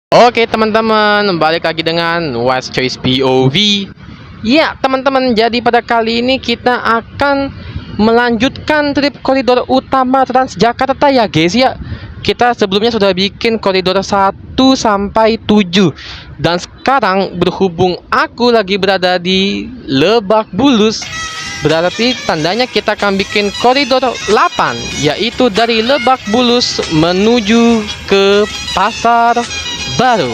Oke teman-teman, balik lagi dengan Wise Choice POV. Ya teman-teman, jadi pada kali ini kita akan melanjutkan trip koridor utama Transjakarta ya guys ya. Kita sebelumnya sudah bikin koridor 1 sampai 7. Dan sekarang berhubung aku lagi berada di Lebak Bulus, berarti tandanya kita akan bikin koridor 8, yaitu dari Lebak Bulus menuju ke Pasar Baru.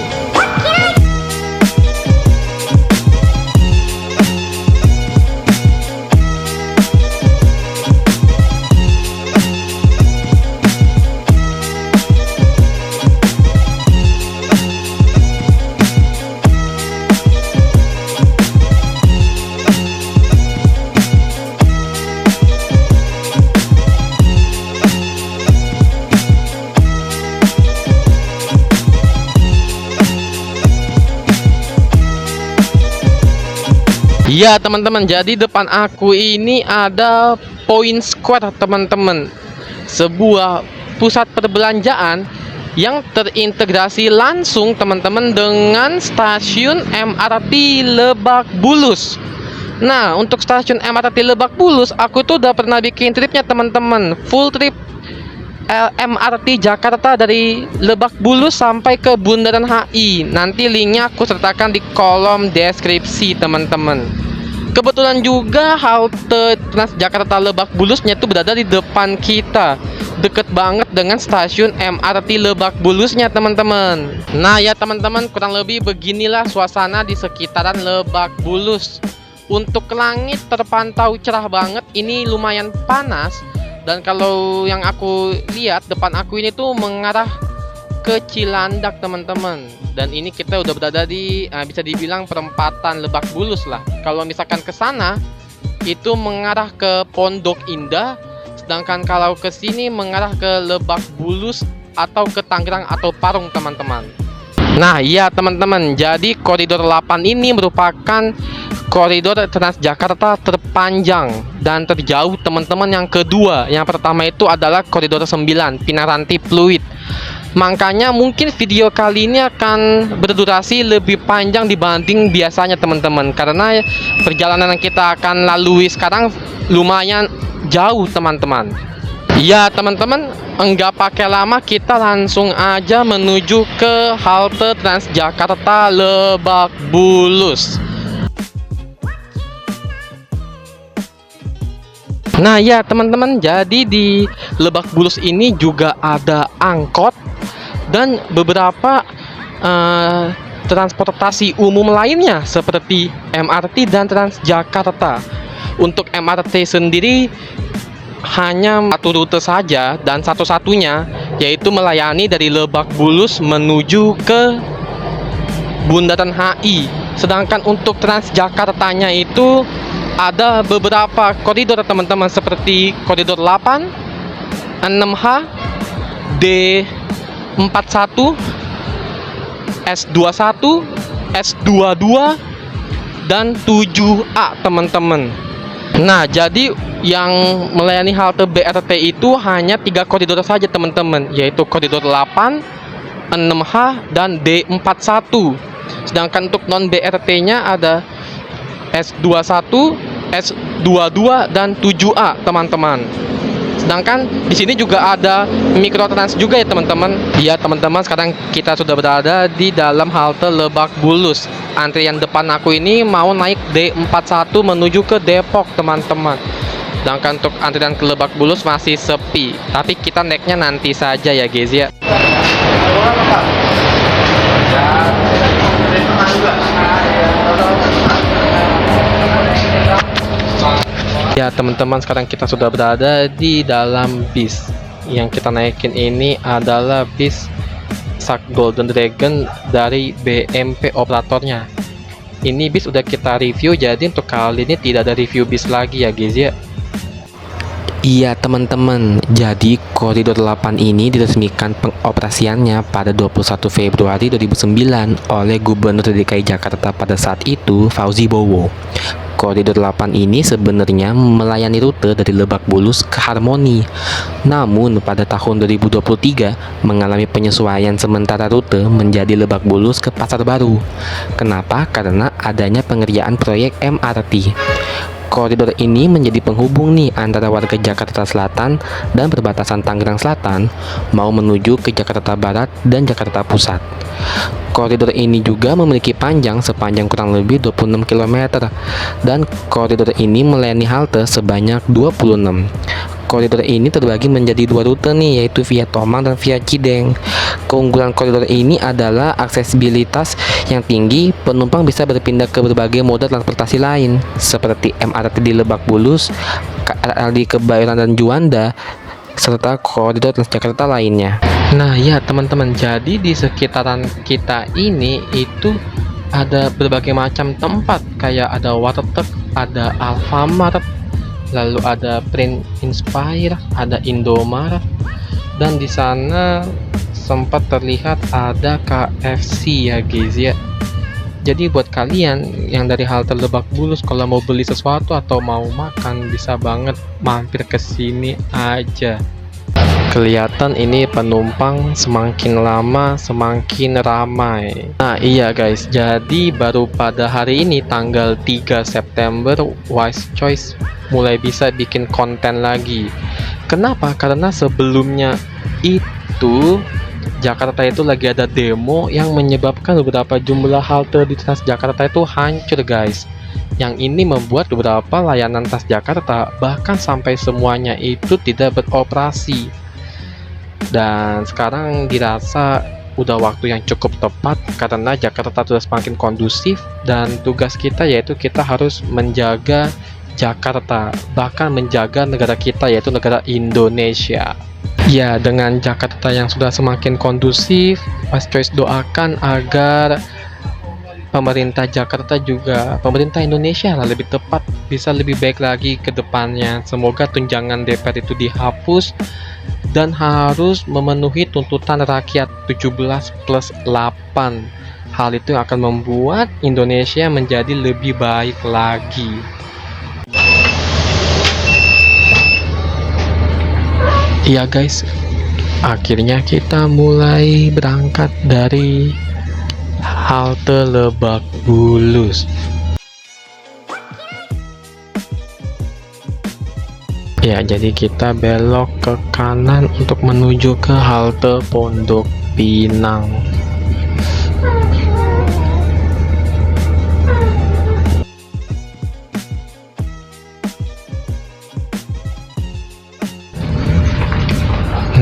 Ya teman-teman, jadi depan aku ini ada Point Square teman-teman, sebuah pusat perbelanjaan yang terintegrasi langsung teman-teman dengan stasiun MRT Lebak Bulus. Nah, untuk stasiun MRT Lebak Bulus aku tuh udah pernah bikin tripnya teman-teman, full trip MRT Jakarta dari Lebak Bulus sampai ke Bundaran HI. Nanti linknya aku sertakan di kolom deskripsi teman-teman. Kebetulan juga halte Transjakarta Lebak Bulusnya itu berada di depan kita, deket banget dengan stasiun MRT Lebak Bulusnya teman-teman. Nah ya teman-teman, kurang lebih beginilah suasana di sekitaran Lebak Bulus. Untuk langit terpantau cerah banget, ini lumayan panas. Dan kalau yang aku lihat, depan aku ini tuh mengarah ke Cilandak teman-teman. Dan ini kita udah berada di bisa dibilang perempatan Lebak Bulus lah. Kalau misalkan ke sana itu mengarah ke Pondok Indah, sedangkan kalau ke sini mengarah ke Lebak Bulus atau ke Tangerang atau Parung teman-teman. Nah iya teman-teman, jadi koridor 8 ini merupakan koridor Transjakarta terpanjang dan terjauh teman-teman yang kedua. Yang pertama itu adalah koridor 9 Pinaranti Pluit. Makanya mungkin video kali ini akan berdurasi lebih panjang dibanding biasanya teman-teman, karena perjalanan yang kita akan lalui sekarang lumayan jauh teman-teman. Ya teman-teman, enggak pakai lama, kita langsung aja menuju ke halte Transjakarta Lebak Bulus. Nah ya teman-teman, jadi di Lebak Bulus ini juga ada angkot dan beberapa transportasi umum lainnya seperti MRT dan Transjakarta. Untuk MRT sendiri hanya satu rute saja dan satu-satunya, yaitu melayani dari Lebak Bulus menuju ke Bundaran HI. Sedangkan untuk Transjakartanya itu ada beberapa koridor teman-teman, seperti koridor 8, 6H, D41, S21, S22, dan 7A teman-teman. Nah, jadi yang melayani halte BRT itu hanya 3 koridor saja teman-teman, yaitu koridor 8, 6H, dan D41. Sedangkan untuk non BRT-nya ada S21, S22, dan 7A teman-teman. Sedangkan di sini juga ada mikrotrans juga ya teman-teman. Iya teman-teman, sekarang kita sudah berada di dalam halte Lebak Bulus. Antrian depan aku ini mau naik D41 menuju ke Depok teman-teman. Sedangkan untuk antrian ke Lebak Bulus masih sepi, tapi kita naiknya nanti saja ya guys ya. Ya teman-teman, sekarang kita sudah berada di dalam bis. Yang kita naikin ini adalah bis Sak Golden Dragon dari BMP operatornya. Ini bis udah kita review, jadi untuk kali ini tidak ada review bis lagi ya guys ya. Iya teman-teman, jadi koridor 8 ini diresmikan pengoperasiannya pada 21 Februari 2009 oleh Gubernur DKI Jakarta pada saat itu, Fauzi Bowo. Koridor 8 ini sebenarnya melayani rute dari Lebak Bulus ke Harmoni. Namun pada tahun 2023 mengalami penyesuaian sementara rute menjadi Lebak Bulus ke Pasar Baru. Kenapa? Karena adanya pengerjaan proyek MRT. Koridor ini menjadi penghubung nih antara warga Jakarta Selatan dan perbatasan Tangerang Selatan mau menuju ke Jakarta Barat dan Jakarta Pusat. Koridor ini juga memiliki panjang sepanjang kurang lebih 26 km dan koridor ini melayani halte sebanyak 26. Koridor ini terbagi menjadi dua rute nih, yaitu via Tomang dan via Cideng. Keunggulan koridor ini adalah aksesibilitas yang tinggi, penumpang bisa berpindah ke berbagai moda transportasi lain seperti MRT di Lebak Bulus, KRL di Kebayoran dan Juanda, serta koridor Transjakarta lainnya. Nah ya teman-teman, jadi di sekitaran kita ini itu ada berbagai macam tempat, kayak ada Warteg, ada Alfamart, lalu ada Print Inspire, ada Indomaret, dan di sana sempat terlihat ada KFC ya guys ya. Jadi buat kalian yang dari halte Lebak Bulus kalau mau beli sesuatu atau mau makan bisa banget mampir ke sini aja. Kelihatan ini penumpang semakin lama semakin ramai. Nah iya guys, jadi baru pada hari ini tanggal 3 September Wise Choice mulai bisa bikin konten lagi. Kenapa? Karena sebelumnya itu Jakarta itu lagi ada demo yang menyebabkan beberapa jumlah halte di Transjakarta itu hancur guys. Yang ini membuat beberapa layanan Transjakarta bahkan sampai semuanya itu tidak beroperasi. Dan sekarang dirasa udah waktu yang cukup tepat karena Jakarta sudah semakin kondusif dan tugas kita yaitu kita harus menjaga Jakarta, bahkan menjaga negara kita yaitu negara Indonesia. Ya, dengan Jakarta yang sudah semakin kondusif, Mas Choice doakan agar pemerintah Jakarta juga, pemerintah Indonesia lah lebih tepat, bisa lebih baik lagi ke depannya. Semoga tunjangan DPR itu dihapus dan harus memenuhi tuntutan rakyat 17+8. Hal itu akan membuat Indonesia menjadi lebih baik lagi. Iya guys, akhirnya kita mulai berangkat dari halte Lebak Bulus. Ya, jadi kita belok ke kanan untuk menuju ke halte Pondok Pinang.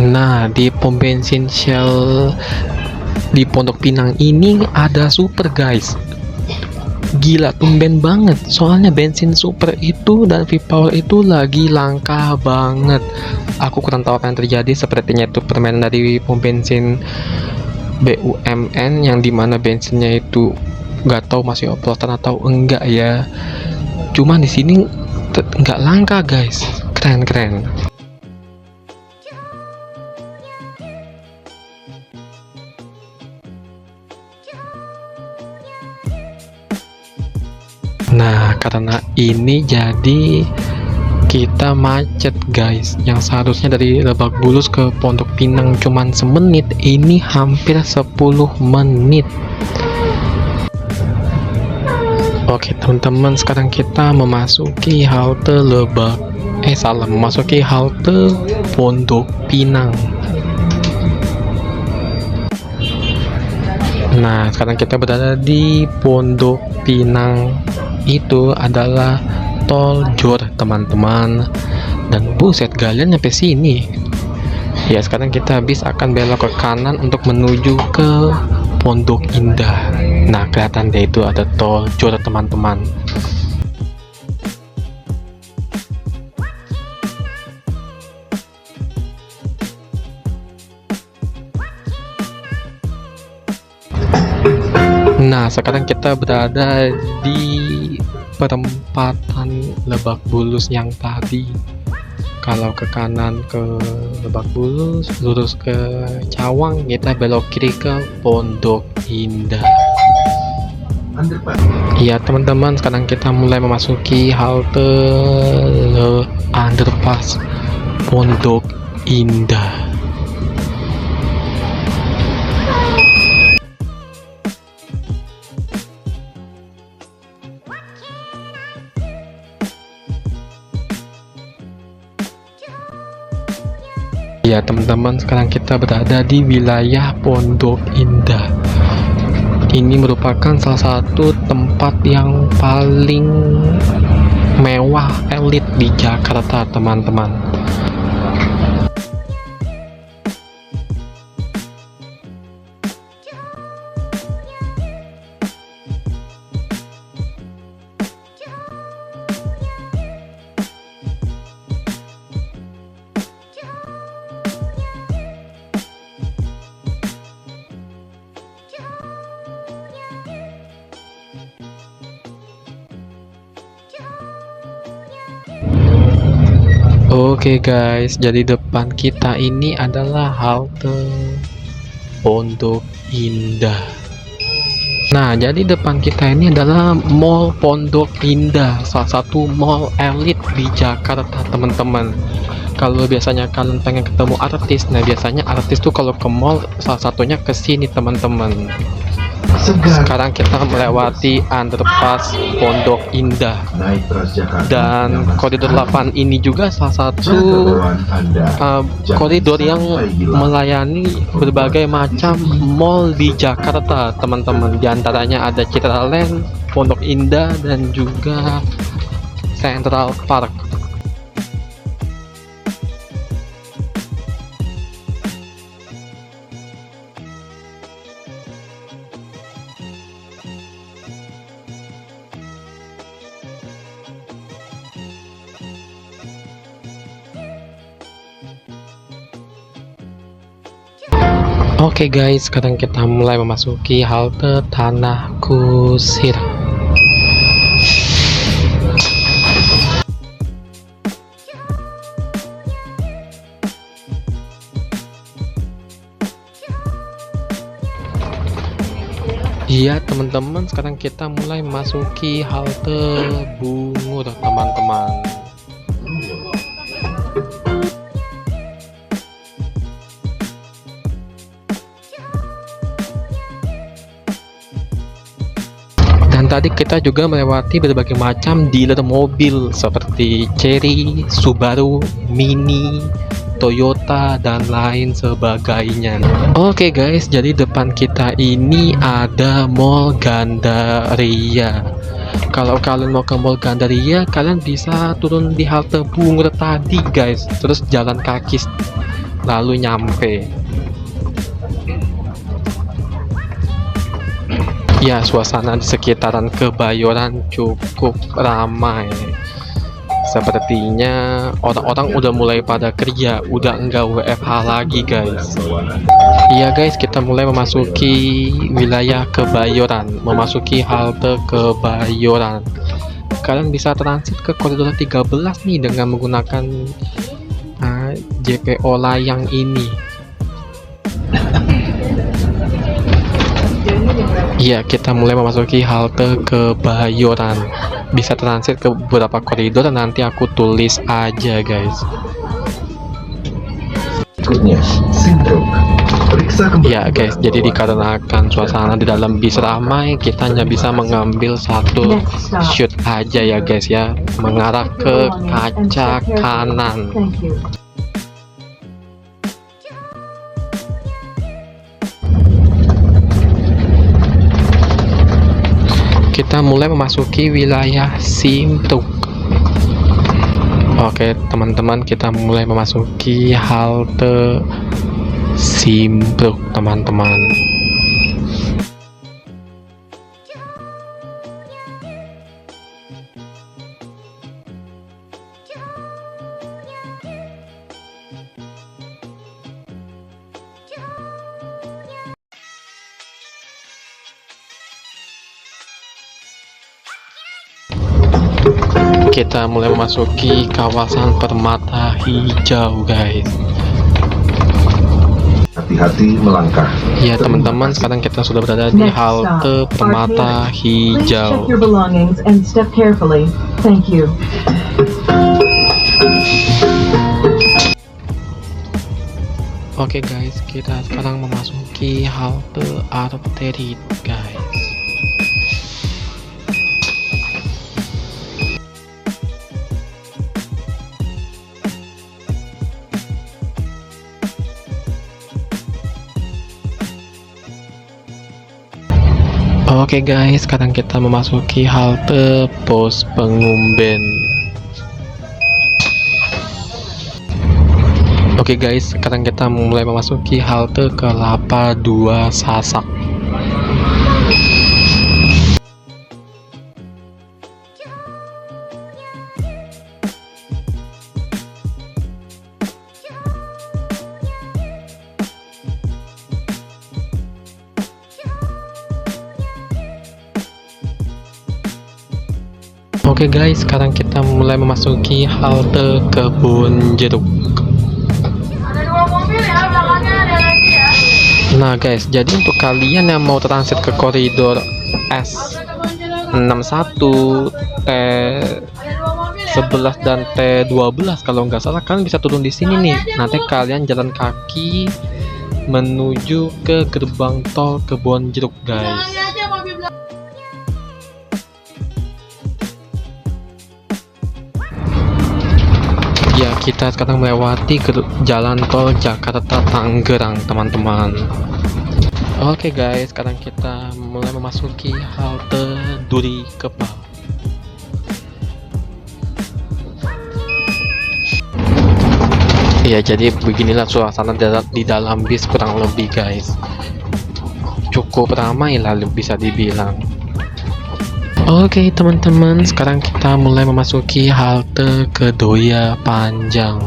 Nah, di pom bensin Shell di Pondok Pinang ini ada super guys. Gila, tumben banget. Soalnya bensin super itu dan V-Power itu lagi langka banget. Aku kurang tahu apa yang terjadi. Sepertinya itu permainan dari pom bensin BUMN yang dimana bensinnya itu nggak tahu masih oplosan atau enggak ya. Cuma di sini nggak langka guys. Keren. Nah, karena ini jadi kita macet guys. Yang seharusnya dari Lebak Bulus ke Pondok Pinang cuman semenit, ini hampir 10 menit. Oke teman-teman, sekarang kita memasuki halte memasuki halte Pondok Pinang. Nah, sekarang kita berada di Pondok Pinang. Itu adalah tol Jor teman-teman, dan buset kalian nyampe sini ya. Sekarang kita akan belok ke kanan untuk menuju ke Pondok Indah. Nah, kelihatan deh itu ada tol Jor teman-teman. Nah, sekarang kita berada di perempatan Lebak Bulus yang tadi. Kalau ke kanan ke Lebak Bulus, lurus ke Cawang, kita belok kiri ke Pondok Indah. Iya teman-teman, sekarang kita mulai memasuki halte underpass Pondok Indah. Ya teman-teman, sekarang kita berada di wilayah Pondok Indah. Ini merupakan salah satu tempat yang paling mewah elit di Jakarta teman-teman. Oke guys, jadi depan kita ini adalah halte Pondok Indah. Nah, jadi depan kita ini adalah Mall Pondok Indah, salah satu mall elit di Jakarta teman-teman. Kalau biasanya kalian pengen ketemu artis, nah biasanya artis tuh kalau ke mall salah satunya ke sini teman-teman. Sekarang kita melewati underpass Pondok Indah, dan koridor 8 ini juga salah satu koridor yang melayani berbagai macam mall di Jakarta teman-teman. Di antaranya ada Citraland, Pondok Indah, dan juga Central Park. Oke guys, sekarang kita mulai memasuki halte Tanah Kusir. Iya teman-teman, sekarang kita mulai memasuki halte Bungur teman-teman. Tadi kita juga melewati berbagai macam dealer mobil seperti Chery, Subaru, Mini, Toyota, dan lain sebagainya. Oke guys, jadi depan kita ini ada Mall Gandaria. Kalau kalian mau ke Mall Gandaria, kalian bisa turun di halte Bungur tadi guys, terus jalan kaki lalu nyampe. Ya, suasana di sekitaran Kebayoran cukup ramai. Sepertinya orang-orang udah mulai pada kerja, udah enggak WFH lagi guys. Iya guys, kita mulai memasuki wilayah Kebayoran, memasuki halte Kebayoran. Kalian bisa transit ke koridor 13 nih dengan menggunakan JPO layang ini. Iya, kita mulai memasuki halte Kebayoran. Bisa transit ke beberapa koridor, nanti aku tulis aja guys. Ya guys, jadi dikarenakan suasana di dalam bis ramai, kita hanya bisa mengambil satu shoot aja ya guys ya, mengarah ke kaca kanan. Kita mulai memasuki wilayah Simpruk. Oke teman-teman, kita mulai memasuki halte Simpruk teman-teman. Kita mulai memasuki kawasan Permata Hijau guys. hati-hati melangkah. Ya Terima teman-teman, kasih. sekarang kita sudah berada di Next halte stop, Permata Please check Hijau. your belongings and step carefully. Thank you. Oke guys, kita sekarang memasuki halte Arteri guys. Oke guys, sekarang kita memasuki halte pos Pengumben. Oke guys, sekarang kita mulai memasuki halte Kelapa 2 Sasak. Oke guys, sekarang kita mulai memasuki halte Kebun Jeruk. Nah guys, jadi untuk kalian yang mau transit ke koridor S61, T11 dan T12 kalau nggak salah, kalian bisa turun di sini nih. Nanti kalian jalan kaki menuju ke gerbang tol Kebun Jeruk guys. Ya, kita sekarang melewati jalan tol Jakarta Tangerang teman-teman. Oke guys, sekarang kita mulai memasuki halte Duri Kepal. Ya, jadi beginilah suasana di dalam bis kurang lebih guys. Cukup ramai lah bisa dibilang. Oke teman-teman, sekarang kita mulai memasuki halte Kedoya Panjang.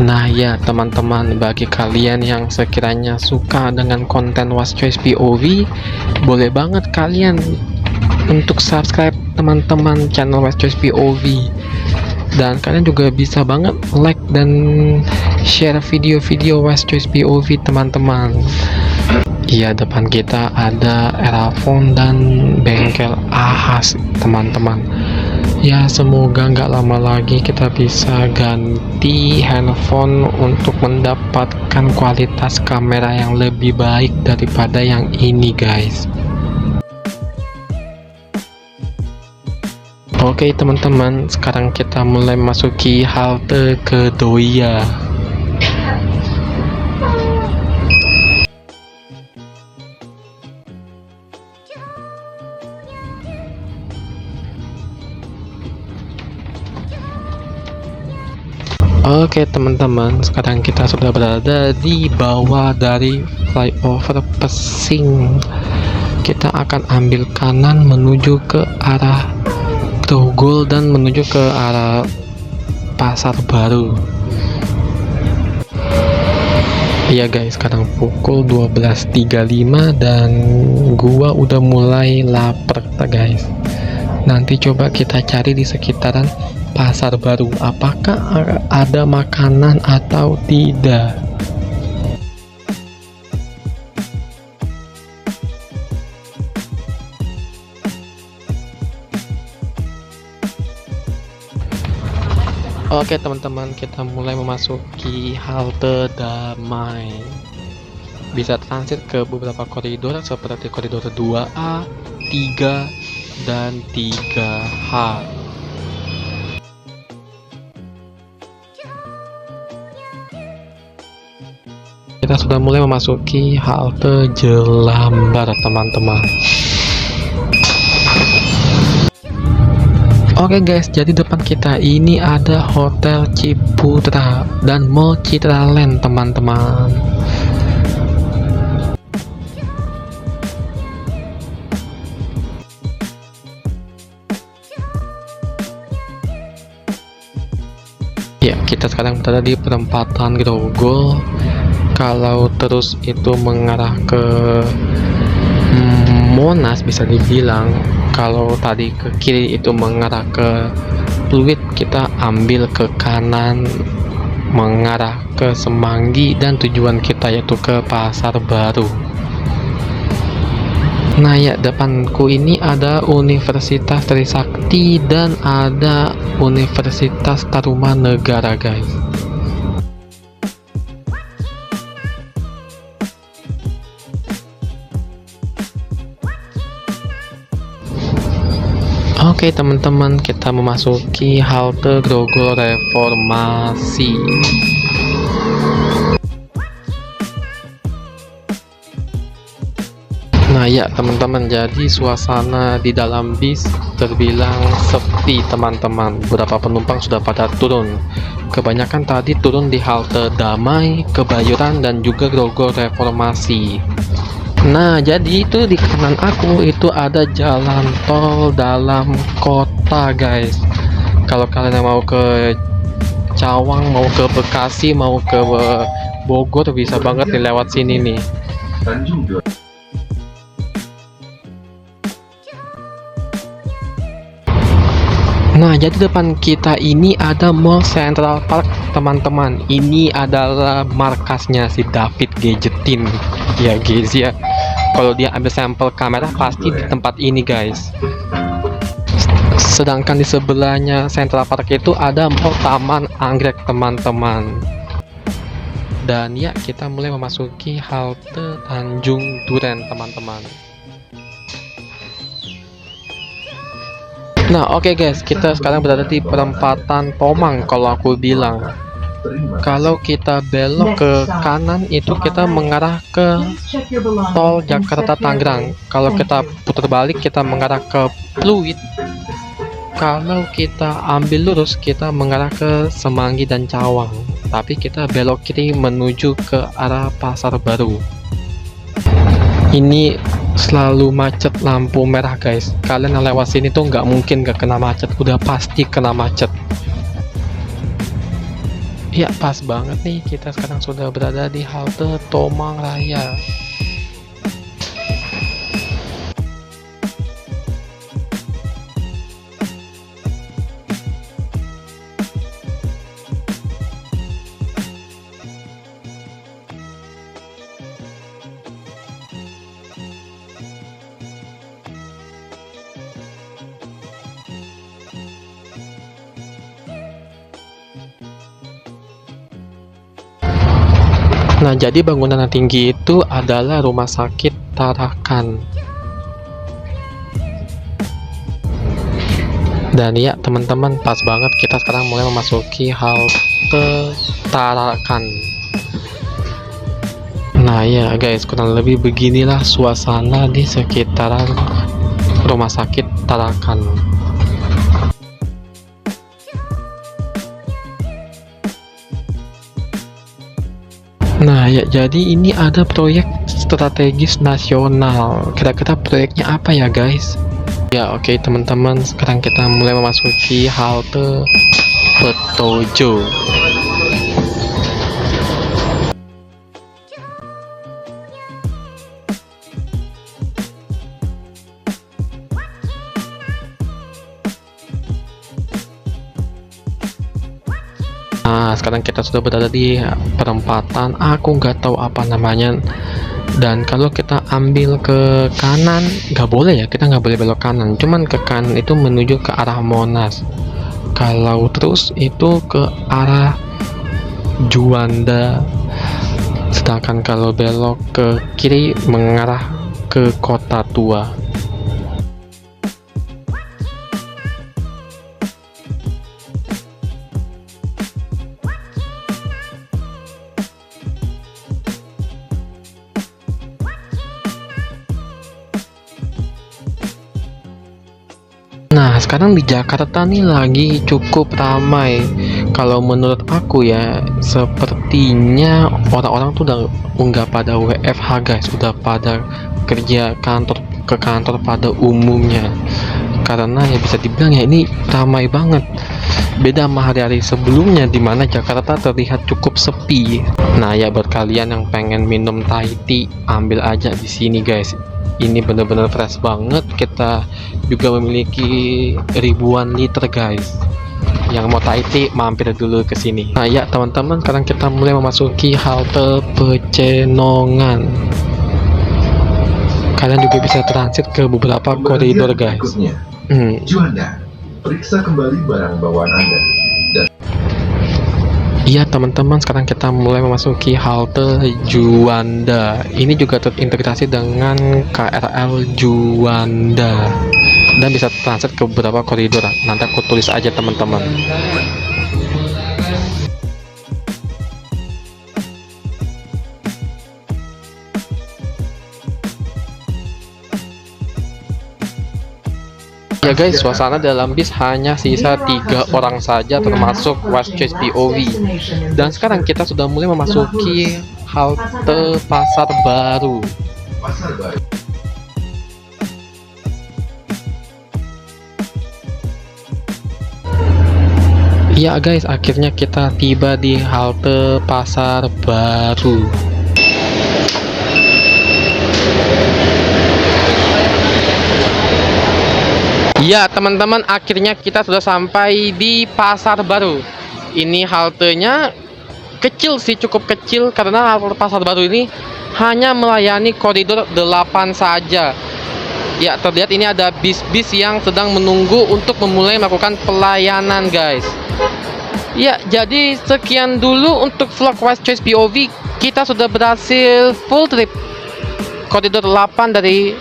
Nah ya teman-teman, bagi kalian yang sekiranya suka dengan konten Watch Choice POV, boleh banget kalian untuk subscribe teman-teman channel Watch Choice POV. Dan kalian juga bisa banget like dan share video-video Watch Choice POV teman-teman. Iya, depan kita ada Erafone dan bengkel Ahas teman-teman. Ya, semoga nggak lama lagi kita bisa ganti handphone untuk mendapatkan kualitas kamera yang lebih baik daripada yang ini guys. Oke teman-teman, sekarang kita mulai memasuki halte Kedoya. Oke teman-teman, sekarang kita sudah berada di bawah dari flyover Pesing. Kita akan ambil kanan menuju ke arah Grogol dan menuju ke arah Pasar Baru. Iya guys, sekarang pukul 12.35 dan gua udah mulai lapar guys. Nanti coba kita cari di sekitaran Pasar Baru, apakah ada makanan atau tidak. Oke teman-teman, kita mulai memasuki halte Damai. Bisa transit ke beberapa koridor seperti koridor 2A, 3, dan 3H. Kita sudah mulai memasuki halte Jelambar teman-teman. Oke guys, jadi depan kita ini ada Hotel Ciputra dan Mall Citraland teman-teman. Ya, kita sekarang berada di perempatan Grogol. Kalau terus itu mengarah ke Monas bisa dibilang kalau tadi ke kiri itu mengarah ke Pluit, kita ambil ke kanan mengarah ke Semanggi dan tujuan kita yaitu ke Pasar Baru. Nah ya, depanku ini ada Universitas Trisakti dan ada Universitas Tarumanegara guys. Oke teman-teman, kita memasuki halte Grogol Reformasi. Nah ya teman-teman, jadi suasana di dalam bis terbilang sepi teman-teman. Beberapa penumpang sudah pada turun. Kebanyakan tadi turun di halte Damai, Kebayoran, dan juga Grogol Reformasi. Nah jadi itu di kanan aku itu ada jalan tol dalam kota guys. Kalau kalian mau ke Cawang, mau ke Bekasi, mau ke Bogor, bisa banget nih lewat sini nih. Nah jadi depan kita ini ada Mall Central Park teman-teman. Ini adalah markasnya si David Gadgetin ya guys ya. Kalau dia ambil sampel kamera pasti di tempat ini guys. Sedangkan di sebelahnya Central Park itu ada Mall Taman Anggrek teman-teman. Dan ya, kita mulai memasuki halte Tanjung Duren teman-teman. Nah oke guys, kita sekarang berada di perempatan Tomang. Kalau aku bilang, kalau kita belok ke kanan itu kita mengarah ke tol Jakarta Tangerang. Kalau kita putar balik kita mengarah ke Pluit. Kalau kita ambil lurus kita mengarah ke Semanggi dan Cawang. Tapi kita belok kiri menuju ke arah Pasar Baru. Ini selalu macet lampu merah guys. Kalian yang lewat sini tuh nggak mungkin nggak kena macet, udah pasti kena macet. Ya pas banget nih, kita sekarang sudah berada di halte Tomang Raya. Nah, jadi bangunan yang tinggi itu adalah Rumah Sakit Tarakan. Dan ya, teman-teman, pas banget kita sekarang mulai memasuki halte Tarakan. Nah ya guys, kurang lebih beginilah suasana di sekitaran Rumah Sakit Tarakan. Nah ya, jadi ini ada proyek strategis nasional. Kira-kira proyeknya apa ya guys? Ya oke teman-teman, sekarang kita mulai memasuki halte Petojo. Nah sekarang kita sudah berada di perempatan, aku nggak tahu apa namanya. Dan kalau kita ambil ke kanan nggak boleh ya, kita nggak boleh belok kanan, cuman ke kanan itu menuju ke arah Monas. Kalau terus itu ke arah Juanda, sedangkan kalau belok ke kiri mengarah ke Kota Tua. Nah sekarang di Jakarta nih lagi cukup ramai. Kalau menurut aku ya, sepertinya orang-orang tuh udah pada WFH guys, udah pada kerja ke kantor pada umumnya. Karena ya bisa dibilang ya ini ramai banget. Beda sama hari-hari sebelumnya di mana Jakarta terlihat cukup sepi. Nah ya, buat kalian yang pengen minum Thai tea, ambil aja di sini guys. Ini bener-bener fresh banget. Kita juga memiliki ribuan liter guys. Yang mau Thai tea mampir dulu ke sini. Nah ya teman-teman, sekarang kita mulai memasuki halte Pecenongan. Kalian juga bisa transit ke beberapa koridor guys. Juanda, periksa kembali barang bawaan Anda. Iya teman-teman, sekarang kita mulai memasuki halte Juanda. Ini juga terintegrasi dengan KRL Juanda dan bisa transit ke beberapa koridor. Nanti aku tulis aja teman-teman. Ya guys, suasana dalam bis hanya sisa 3 orang saja termasuk West Choice POV. Dan sekarang kita sudah mulai memasuki halte Pasar Baru. Pasar Baru. Ya guys, akhirnya kita tiba di halte Pasar Baru. Ya teman-teman, akhirnya kita sudah sampai di Pasar Baru. Ini haltenya kecil sih, cukup kecil, karena halte Pasar Baru ini hanya melayani koridor 8 saja. Ya, terlihat ini ada bis-bis yang sedang menunggu untuk memulai melakukan pelayanan guys. Ya, jadi sekian dulu untuk vlog West Choice POV. Kita sudah berhasil full trip koridor 8 dari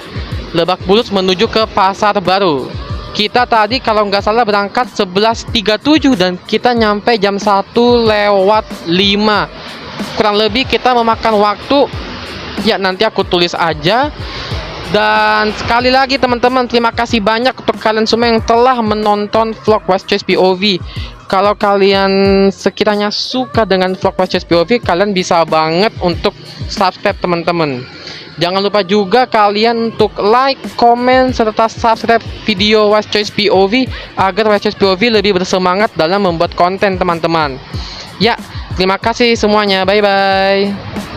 Lebak Bulus menuju ke Pasar Baru. Kita tadi kalau nggak salah berangkat 11.37 dan kita nyampe jam 1:05. Kurang lebih kita memakan waktu, ya nanti aku tulis aja. Dan sekali lagi teman-teman, terima kasih banyak untuk kalian semua yang telah menonton vlog West Choice POV. Kalau kalian sekiranya suka dengan vlog West Choice POV, kalian bisa banget untuk subscribe teman-teman. Jangan lupa juga kalian untuk like, komen, serta subscribe video West Choice POV agar West Choice POV lebih bersemangat dalam membuat konten teman-teman. Ya, terima kasih semuanya. Bye-bye.